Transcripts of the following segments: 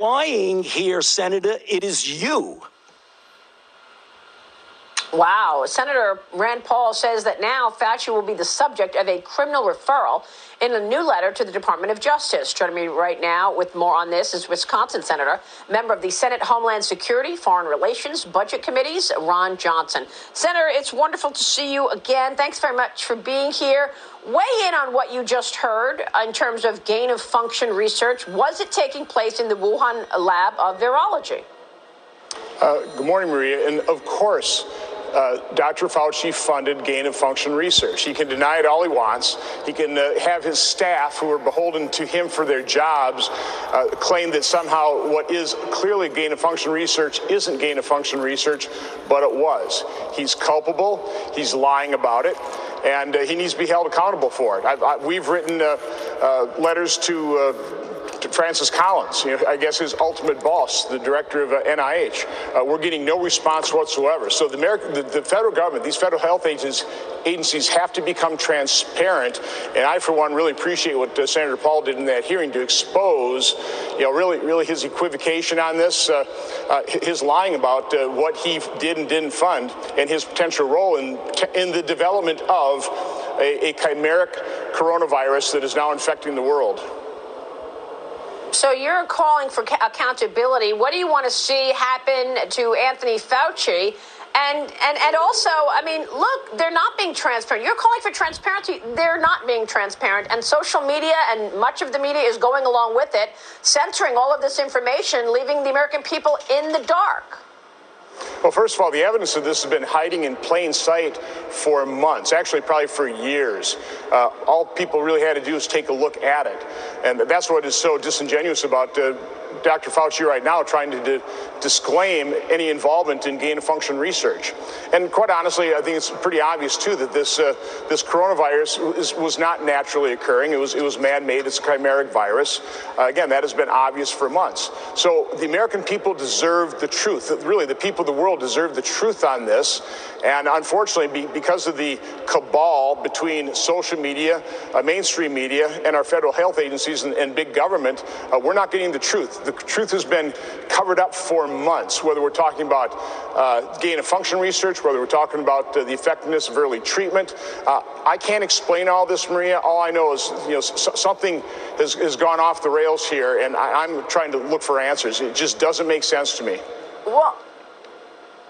Lying here, Senator, it is you. Wow. Senator Rand Paul says that now Fauci will be the subject of a criminal referral in a new letter to the Department of Justice. Joining me right now with more on this is Wisconsin Senator, member of the Senate Homeland Security, Foreign Relations, Budget Committees, Ron Johnson. Senator, it's wonderful to see you again. Thanks very much for being here. Weigh in on what you just heard in terms of gain-of-function research. Was it taking place in the Wuhan lab of virology? Good morning, Maria. And of course, Dr. Fauci funded gain-of-function research. He can deny it all he wants. He can have his staff, who are beholden to him for their jobs, claim that somehow what is clearly gain-of-function research isn't gain-of-function research, but it was. He's culpable. He's lying about it. And he needs to be held accountable for it. We've written letters to Francis Collins, I guess his ultimate boss, the director of NIH. We're getting no response whatsoever. So the federal government, these federal health agencies have to become transparent. And I, for one, really appreciate what Senator Paul did in that hearing to expose, really his equivocation on this, his lying about what he did and didn't fund, and his potential role in the development of a chimeric coronavirus that is now infecting the world. So you're calling for accountability. What do you want to see happen to Anthony Fauci? And also, I mean, look, they're not being transparent. You're calling for transparency. They're not being transparent. And social media and much of the media is going along with it, censoring all of this information, leaving the American people in the dark. Well, first of all, the evidence of this has been hiding in plain sight for months, actually probably for years. All people really had to do is take a look at it. And that's what is so disingenuous about Dr. Fauci right now trying to disclaim any involvement in gain-of-function research. And quite honestly, I think it's pretty obvious, too, that this coronavirus was not naturally occurring. It was man-made. It's a chimeric virus. Again, that has been obvious for months. So the American people deserve the truth. Really, the people of the world deserve the truth on this. And unfortunately, because of the cabal between social media, mainstream media, and our federal health agencies and big government, we're not getting the truth. The truth has been covered up for months, whether we're talking about gain-of-function research, whether we're talking about the effectiveness of early treatment. I can't explain all this, Maria. All I know is, something has gone off the rails here, and I'm trying to look for answers. It just doesn't make sense to me. Well,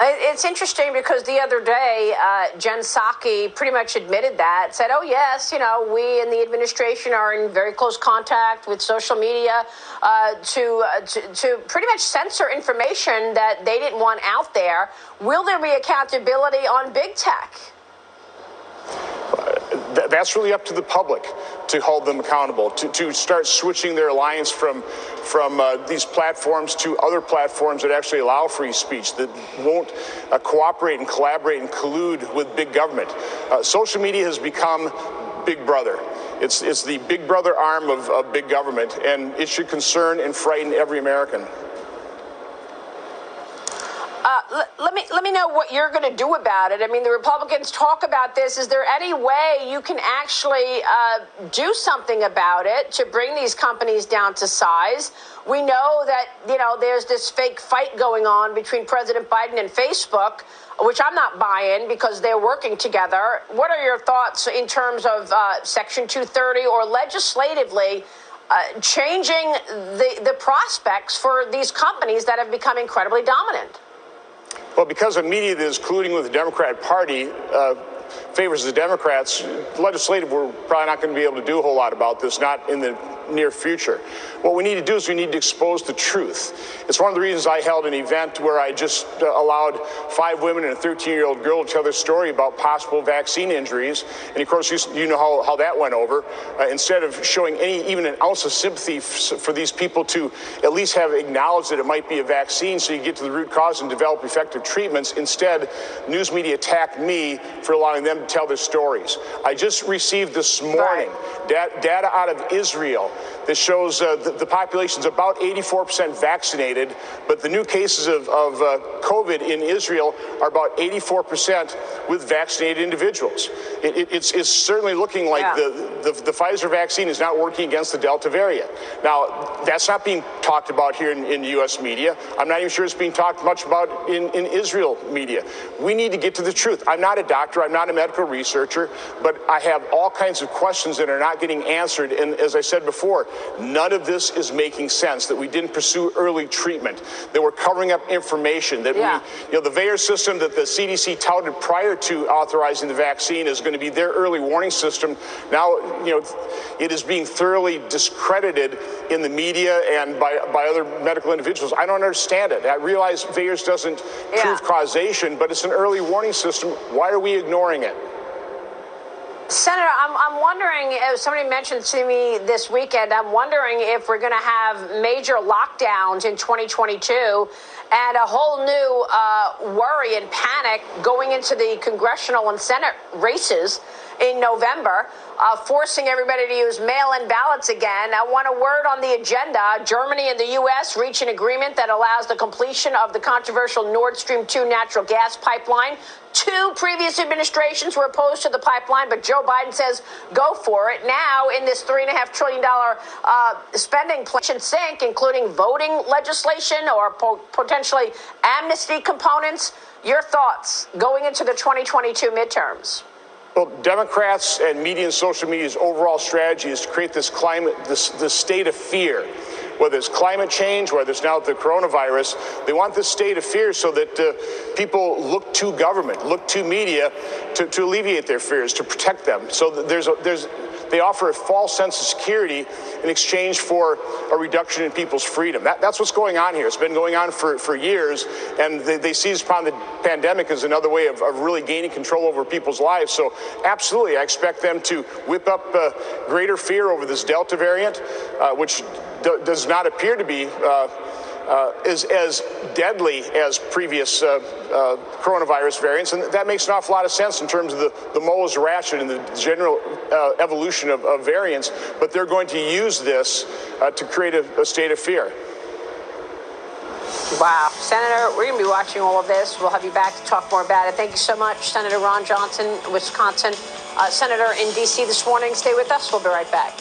it's interesting because the other day, Jen Psaki pretty much admitted that, said, oh, yes, we in the administration are in very close contact with social media to pretty much censor information that they didn't want out there. Will there be accountability on big tech? That's really up to the public to hold them accountable, to start switching their alliance from these platforms to other platforms that actually allow free speech, that won't cooperate and collaborate and collude with big government. Social media has become Big Brother. It's the Big Brother arm of big government, and it should concern and frighten every American. Let me know what you're going to do about it. I mean, the Republicans talk about this. Is there any way you can actually do something about it to bring these companies down to size? We know that, there's this fake fight going on between President Biden and Facebook, which I'm not buying because they're working together. What are your thoughts in terms of Section 230 or legislatively changing the prospects for these companies that have become incredibly dominant? Well, because a media that is colluding with the Democrat Party favors the Democrats, legislative, we're probably not going to be able to do a whole lot about this, not in the near future. What we need to do is we need to expose the truth. It's one of the reasons I held an event where I just allowed 5 women and a 13-year-old girl to tell their story about possible vaccine injuries. And of course, you know how that went over. Instead of showing even an ounce of sympathy for these people to at least have acknowledged that it might be a vaccine so you get to the root cause and develop effective treatments, instead, news media attacked me for allowing them to tell their stories. I just received this morning data out of Israel that shows the population's about 84% vaccinated, but the new cases of COVID in Israel are about 84% with vaccinated individuals. It's certainly looking like the Pfizer vaccine is not working against the Delta variant. Now, that's not being talked about here in U.S. media. I'm not even sure it's being talked much about in Israel media. We need to get to the truth. I'm not a doctor. I'm not a medical researcher, but I have all kinds of questions that are not getting answered. And as I said before, none of this is making sense, that we didn't pursue early treatment, that we're covering up information, that the VAERS system that the CDC touted prior to authorizing the vaccine is going to be their early warning system. Now, it is being thoroughly discredited in the media and by other medical individuals. I don't understand it. I realize VAERS doesn't prove causation, but it's an early warning system. Why are we ignoring it? Senator, I'm wondering, somebody mentioned to me this weekend, I'm wondering if we're going to have major lockdowns in 2022 and a whole new worry and panic going into the congressional and Senate races in November, forcing everybody to use mail-in ballots again. I want a word on the agenda. Germany and the U.S. reach an agreement that allows the completion of the controversial Nord Stream 2 natural gas pipeline. Two previous administrations were opposed to the pipeline, but Joe Biden says go for it. Now, in this $3.5 trillion spending plan, sink, including voting legislation or potentially amnesty components. Your thoughts going into the 2022 midterms? Well, Democrats and media and social media's overall strategy is to create this climate, this state of fear. Whether it's climate change, whether it's now the coronavirus, they want this state of fear so that people look to government, look to media to alleviate their fears, to protect them. So that they offer a false sense of security in exchange for a reduction in people's freedom. That's what's going on here. It's been going on for years, and they seize upon the pandemic as another way of really gaining control over people's lives. So absolutely, I expect them to whip up greater fear over this Delta variant, which does not appear to be as deadly as previous coronavirus variants. And that makes an awful lot of sense in terms of the molars ratchet and the general evolution of variants. But they're going to use this to create a state of fear. Wow. Senator, we're going to be watching all of this. We'll have you back to talk more about it. Thank you so much, Senator Ron Johnson, Wisconsin, Senator in D.C. this morning. Stay with us. We'll be right back.